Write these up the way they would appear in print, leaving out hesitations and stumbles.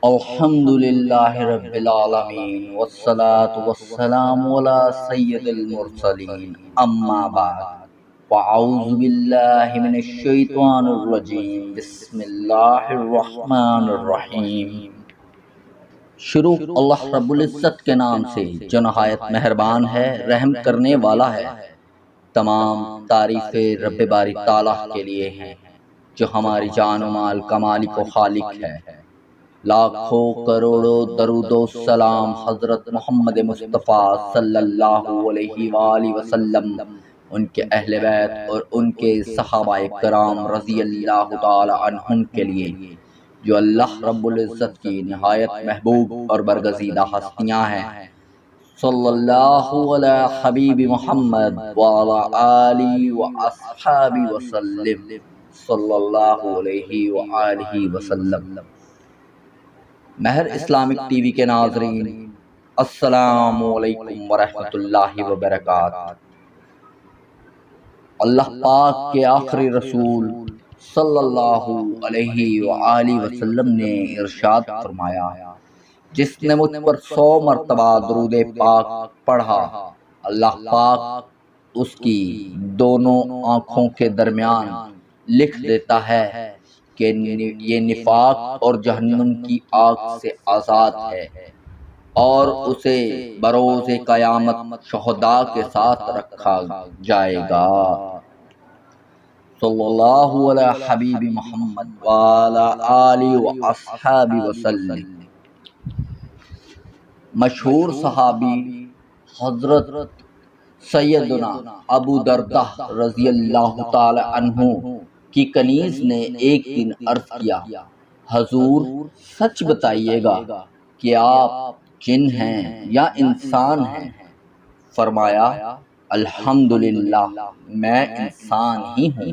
الحمدللہ رب العالمین والصلاة والسلام علی سید المرسلین اما بعد فاعوذ باللہ من الشیطان الرجیم بسم اللہ الرحمن الرحیم۔ شروع اللہ رب العزت کے نام سے جو نہایت مہربان ہے، رحم کرنے والا ہے۔ تمام تعریفیں رب باری تعالیٰ کے لیے ہیں جو ہماری جان و مال کا مالک و خالق ہے۔ لاکھوں کروڑوں درود و سلام حضرت محمد مصطفیٰ صلی اللہ علیہ وآلہ وسلم، ان کے اہل بیت اور ان کے صحابہ کرام رضی اللہ تعالی عنہم کے لیے، جو اللہ رب العزت کی نہایت محبوب اور برگزیدہ ہستیاں ہیں۔ صلی اللہ علی حبیب محمد وعلی آلہ واصحابہ وسلم، صلی اللہ علیہ وآلہ وسلم۔ مہر اسلامک ٹی وی کے ناظرین، السلام علیکم ورحمۃ اللہ وبرکاتہ۔ اللہ پاک کے آخری رسول صلی اللہ علیہ وآلہ وسلم نے ارشاد فرمایا، جس نے مجھ پر 100 مرتبہ درود پاک پڑھا، اللہ پاک اس کی دونوں آنکھوں کے درمیان لکھ دیتا ہے کہ یہ نفاق اور جہنم کی آگ سے آزاد ہے، اور اسے بروز قیامت شہداء کے ساتھ رکھا جائے گا۔ صلی اللہ علی حبیب محمد وعلی آلہ واصحابہ وسلم۔ مشہور صحابی حضرت سیدنا ابو دردہ رضی اللہ تعالی عنہ کی کنیز نے ایک دن عرض کیا، حضور سچ بتائیے گا کہ آپ جن ہیں یا انسان ہیں؟ فرمایا، الحمدللہ میں انسان ہی ہوں۔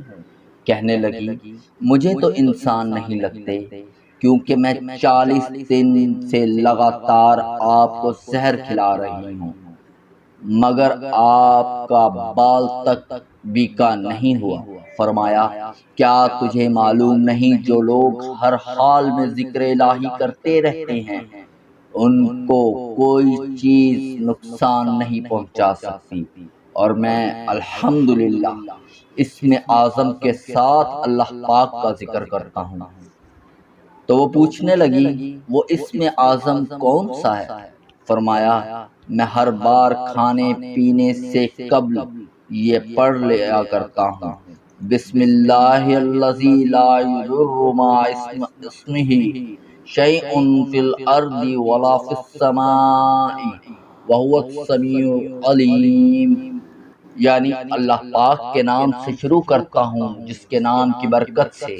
کہنے لگی، مجھے تو انسان نہیں لگتے، کیونکہ میں 40 دن سے لگاتار آپ کو زہر کھلا رہی ہوں، مگر آپ کا بال تک بیکا نہیں ہوا۔ فرمایا، کیا تجھے معلوم نہیں جو لوگ ہر حال میں ذکر الہی کرتے رہتے ہیں، ان کو کوئی چیز نقصان نہیں پہنچا سکتی، اور میں الحمدللہ اسم اعظم کے ساتھ اللہ پاک کا ذکر کرتا ہوں۔ تو وہ پوچھنے لگی، وہ اسم اعظم کون سا ہے؟ فرمایا، میں ہر بار کھانے پینے سے قبل یہ پڑھ لیا کرتا ہوں، بسم اللہ الذی لا یضر مع اسمہ شیء فی الارض ولا فی السماء وہو السمیع العلیم۔ یعنی اللہ پاک کے نام سے شروع کرتا ہوں جس کے نام کی برکت سے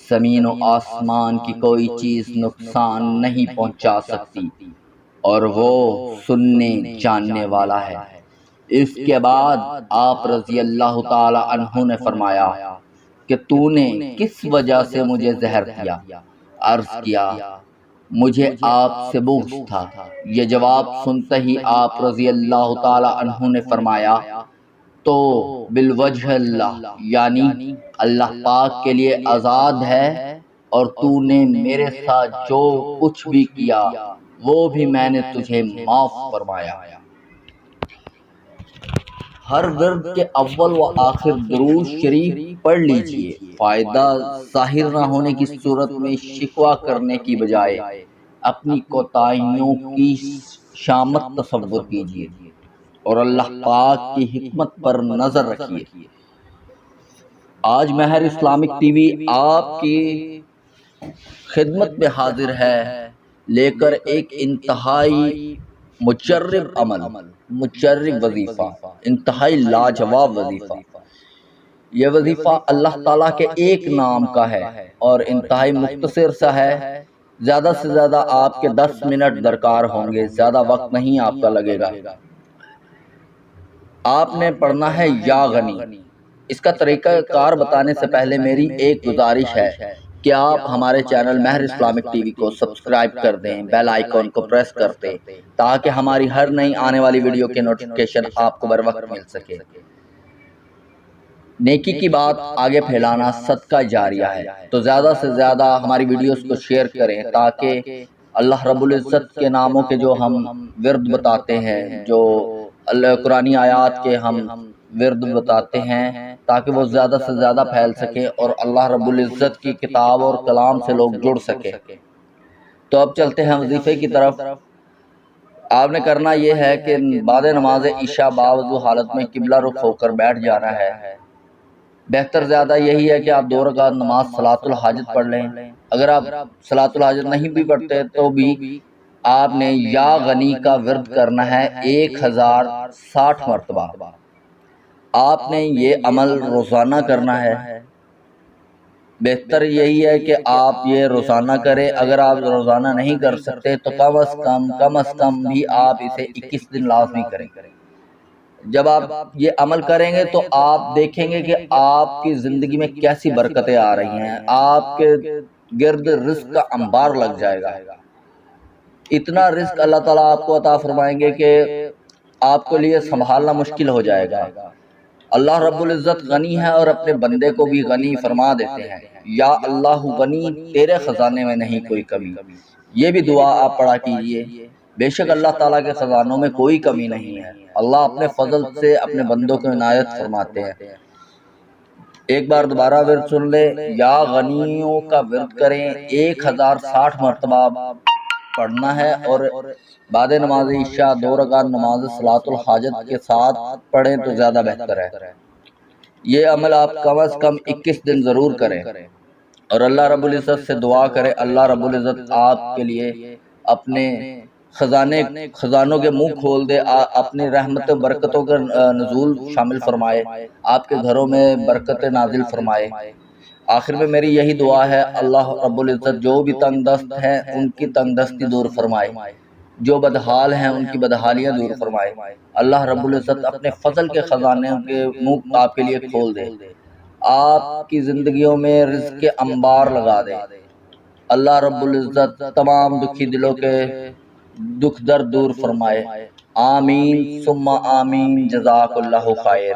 زمین و آسمان کی کوئی چیز نقصان نہیں پہنچا سکتی، اور وہ سننے جاننے والا ہے۔ اس کے بعد آپ رضی اللہ تعالی عنہ نے فرمایا کہ تو نے کس وجہ سے مجھے زہر کیا؟ عرض کیا، مجھے آپ سے بغض تھا۔ یہ جواب سنتے ہی آپ رضی اللہ تعالی عنہ نے فرمایا، تو بالوجہ اللہ، یعنی اللہ پاک کے لیے آزاد ہے، اور تو نے میرے ساتھ جو کچھ بھی کیا وہ بھی میں نے تجھے معاف فرمایا۔ ہر ورد کے اول و آخر درود شریف پڑھ لیجئے۔ فائدہ ظاہر نہ ہونے کی صورت میں شکوہ کرنے کی بجائے اپنی کوتاہیوں کی شامت تصور کیجئے اور اللہ پاک کی حکمت پر نظر رکھیے۔ آج مہر اسلامک ٹی وی آپ کی خدمت میں حاضر ہے، لے کر ایک انتہائی مجرب عمل، مجرب وظیفہ، انتہائی لاجواب وظیفہ۔ یہ وظیفہ اللہ تعالیٰ کے ایک نام کا ہے اور انتہائی مختصر سا ہے۔ زیادہ سے زیادہ آپ کے 10 منٹ درکار ہوں گے، زیادہ وقت نہیں آپ کا لگے گا۔ آپ نے پڑھنا ہے یا غنی۔ اس کا طریقہ کار بتانے سے پہلے میری ایک گزارش ہے کہ آپ ہمارے چینل مہر اسلامک ٹی وی کو سبسکرائب کر دیں، بیل آئیکن کو پریس کر دیں، تاکہ ہماری ہر نئی آنے والی ویڈیو کے نوٹیفیکیشن آپ کو بر وقت مل سکے۔ نیکی کی بات آگے پھیلانا صدقہ جاریہ ہے، تو زیادہ سے زیادہ ہماری ویڈیوز کو شیئر کریں تاکہ اللہ رب العزت کے ناموں کے جو ہم ورد بتاتے ہیں، جو اللہ قرآنی آیات کے ہم ورد بتاتے ہیں تاکہ وہ زیادہ سے زیادہ پھیل سکے اور اللہ رب العزت کی کتاب اور کلام سے لوگ جڑ سکے۔ تو اب چلتے ہیں وظیفے کی طرف۔ آپ نے کرنا یہ ہے کہ بعد نماز عشاء باوضو حالت میں قبلہ رخ ہو کر بیٹھ جانا ہے۔ بہتر زیادہ یہی ہے کہ آپ 2 رکعت نماز صلاۃ الحاجت پڑھ لیں۔ اگر آپ صلاۃ الحاجت نہیں بھی پڑھتے تو بھی آپ نے یا غنی کا ورد کرنا ہے 1060 مرتبہ۔ آپ نے یہ عمل روزانہ کرنا ہے۔ بہتر یہی ہے کہ آپ یہ روزانہ کریں۔ اگر آپ روزانہ نہیں کر سکتے تو کم از کم بھی آپ اسے 21 دن لازمی کریں۔ جب آپ یہ عمل کریں گے تو آپ دیکھیں گے کہ آپ کی زندگی میں کیسی برکتیں آ رہی ہیں، آپ کے گرد رزق کا انبار لگ جائے گا۔ اتنا رزق اللہ تعالیٰ آپ کو عطا فرمائیں گے کہ آپ کے لیے سنبھالنا مشکل ہو جائے گا۔ اللہ رب العزت غنی ہے اور اپنے بندے کو بھی غنی فرما دیتے ہیں۔ یا اللہ غنی، تیرے خزانے میں نہیں کوئی کمی۔ یہ بھی دعا آپ پڑھا کیجئے۔ بے شک اللہ تعالیٰ کے خزانوں میں کوئی کمی نہیں ہے۔ اللہ اپنے فضل سے اپنے بندوں کو عنایت فرماتے ہیں۔ ایک بار دوبارہ ورد سن لے، یا غنیوں کا ورد کریں، 1060 مرتبہ پڑھنا ہے اور بعد نماز عشاء 2 رکعت نماز صلاۃ الحاجت کے ساتھ پڑھیں تو زیادہ بہتر ہے۔ یہ عمل آپ کم از کم 21 دن ضرور کریں اور اللہ رب العزت سے دعا کریں، اللہ رب العزت آپ کے لیے اپنے خزانوں کے منہ کھول دے، اپنی رحمت و برکتوں کا نزول شامل فرمائے، آپ کے گھروں میں برکت نازل فرمائے۔ آخر میں میری یہی دعا ہے، اللہ رب العزت جو بھی تنگ دست ہیں ان کی تنگ دستی دور فرمائے، جو بدحال ہیں ان کی بدحالیاں دور فرمائے۔ اللہ رب العزت اپنے فضل کے خزانے کے منہ آپ کے لیے کھول دے، آپ کی زندگیوں میں رزق کے انبار لگا دے۔ اللہ رب العزت تمام دکھی دلوں کے دکھ درد دور فرمائے۔ آمین ثم آمین، جزاک اللہ خیر۔